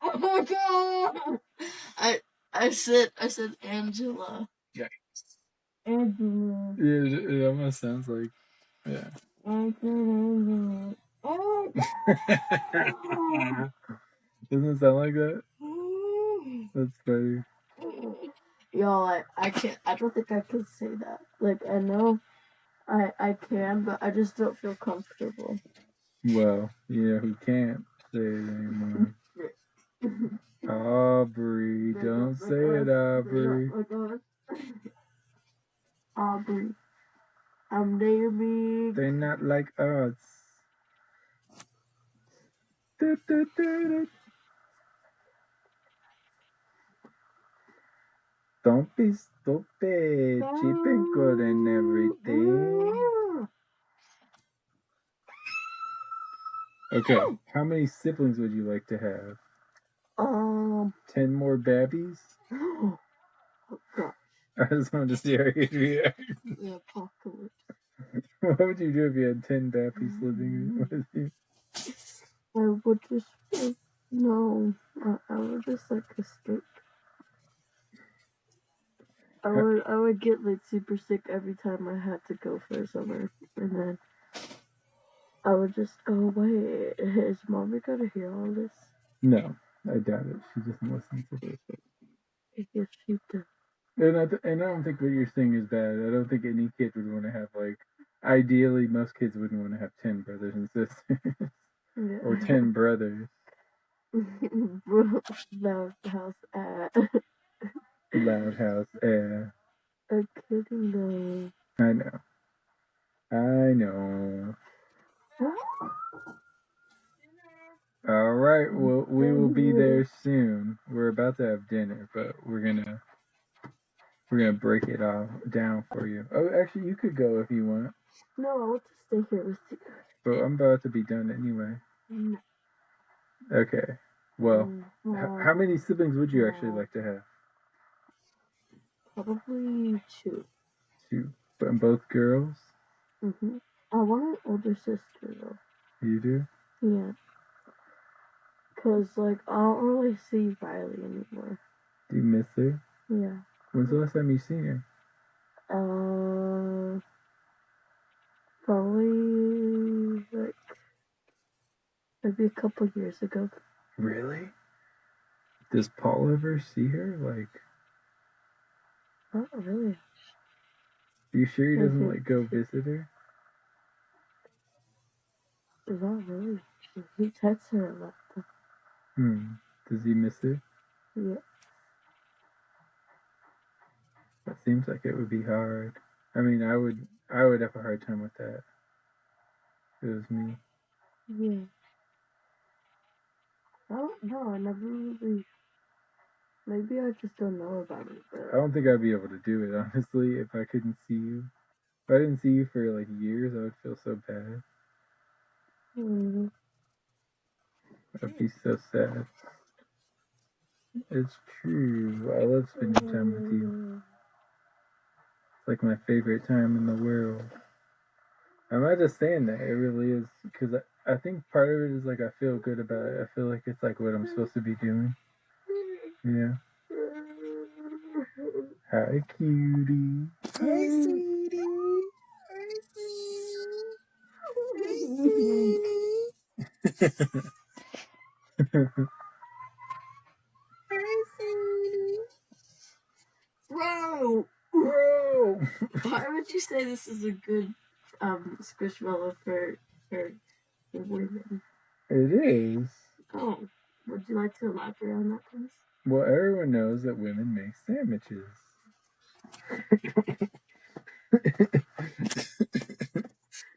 Oh my god! I said Angela. Yeah. Angela. Yeah, it almost sounds like, yeah. I said Angela. Oh Doesn't it sound like that? That's funny. Y'all, I can't. I don't think I can say that. Like, I know I can, but I just don't feel comfortable. Well, who can't say it anymore? Aubrey, don't say it, Aubrey. Aubrey, I'm naming. They're not like us. Don't be stupid. Cheap and good and everything. Okay, how many siblings would you like to have? 10 more babbies? Oh gosh. I just wanted to see how you'd react. The apocalypse. What would you do if you had 10 babbies living with you? I would just no. I super sick every time I had to go for a summer. And then I would just go, wait, is mommy gonna hear all this? No, I doubt it. She doesn't listen to this. I guess she does. And I don't think what you're saying is bad. I don't think any kid would want to have, like, ideally, most kids wouldn't want to have 10 brothers and sisters. Yeah. Or 10 brothers. Loud house Loud house, I'm kidding though. I know. All right, well, we will be there soon. We're about to have dinner, but we're gonna break it all down for you. Oh, actually, you could go if you want. No, I want to stay here with you. But I'm about to be done anyway. No. Okay. Well, how many siblings would you actually like to have? Probably 2. 2. But both girls? Mm-hmm. I want an older sister though. You do? Yeah. Cause like I don't really see Riley anymore. Do you miss her? Yeah. When's the last time you seen her? Probably like maybe a couple years ago. Really? Does Paul ever see her? Like, not really. Are you sure he doesn't like go visit her? Not really. He texts her a lot though. Does he miss her? Yeah. That seems like it would be hard. I mean, I would have a hard time with that. If it was me. Yeah. I don't know. I never really. Maybe I just don't know about it. But I don't think I'd be able to do it, honestly, if I couldn't see you. If I didn't see you for like years, I would feel so bad. I'd be so sad. It's true. I love spending time with you. It's like my favorite time in the world. I'm not just saying that. It really is. Because I think part of it is like I feel good about it. I feel like it's like what I'm supposed to be doing. Yeah. Hi, cutie. Hi, sweetie. Hi, sweetie. Bro! Bro! Why would you say this is a good squishmallow for women? It is. Oh, would you like to elaborate on that, please? Well, everyone knows that women make sandwiches.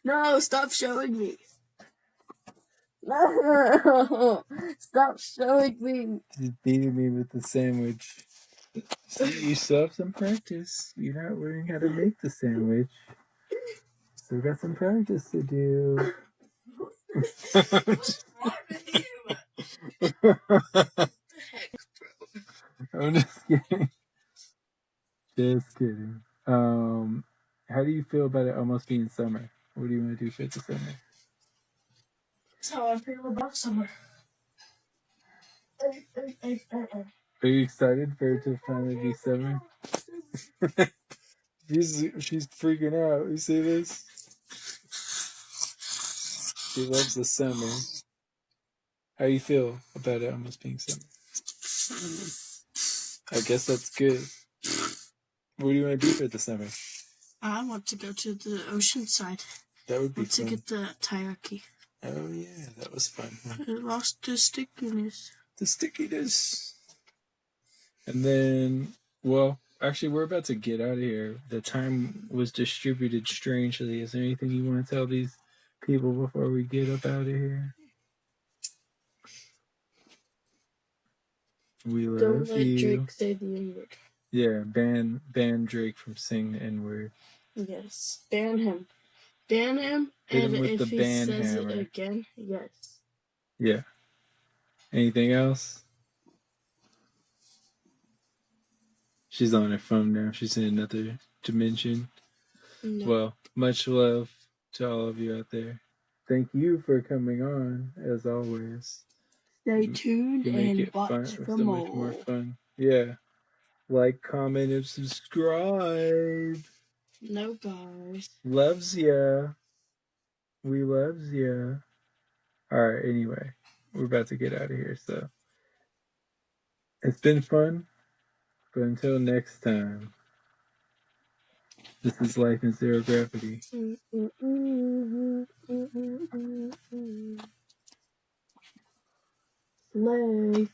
No, stop showing me. No, stop showing me. She's beating me with the sandwich. You still have some practice. You're not learning how to make the sandwich. Still got some practice to do. What's wrong with you? What the heck, bro? I'm just kidding. Just kidding. How do you feel about it almost being summer? What do you want to do for the summer? That's how I feel about summer. Are you excited for it to finally be summer? She's freaking out. You see this? She loves the summer. How you feel about it almost being summer? I guess that's good. What do you want to do for the summer? I want to go to the ocean side. That would be fun. To get the taiyaki. Oh yeah, that was fun. Huh? It lost the stickiness. The stickiness. And then, well, actually, we're about to get out of here. The time was distributed strangely. Is there anything you want to tell these people before we get up out of here? We love Don't let you. Drake say the N-word. Yeah, ban Drake from saying the N-word. Yes, ban him. Ban him, Hit and him with if the he ban says hammer. it again, yes. Yeah. Anything else? She's on her phone now. She's in another dimension. No. Well, much love to all of you out there. Thank you for coming on, as always. Stay tuned and watch for so much more fun. Yeah. Like, comment, and subscribe. No, guys. Loves ya. We loves ya. Alright, anyway. We're about to get out of here, so. It's been fun, but until next time, this is Life in Zero Gravity. Slay.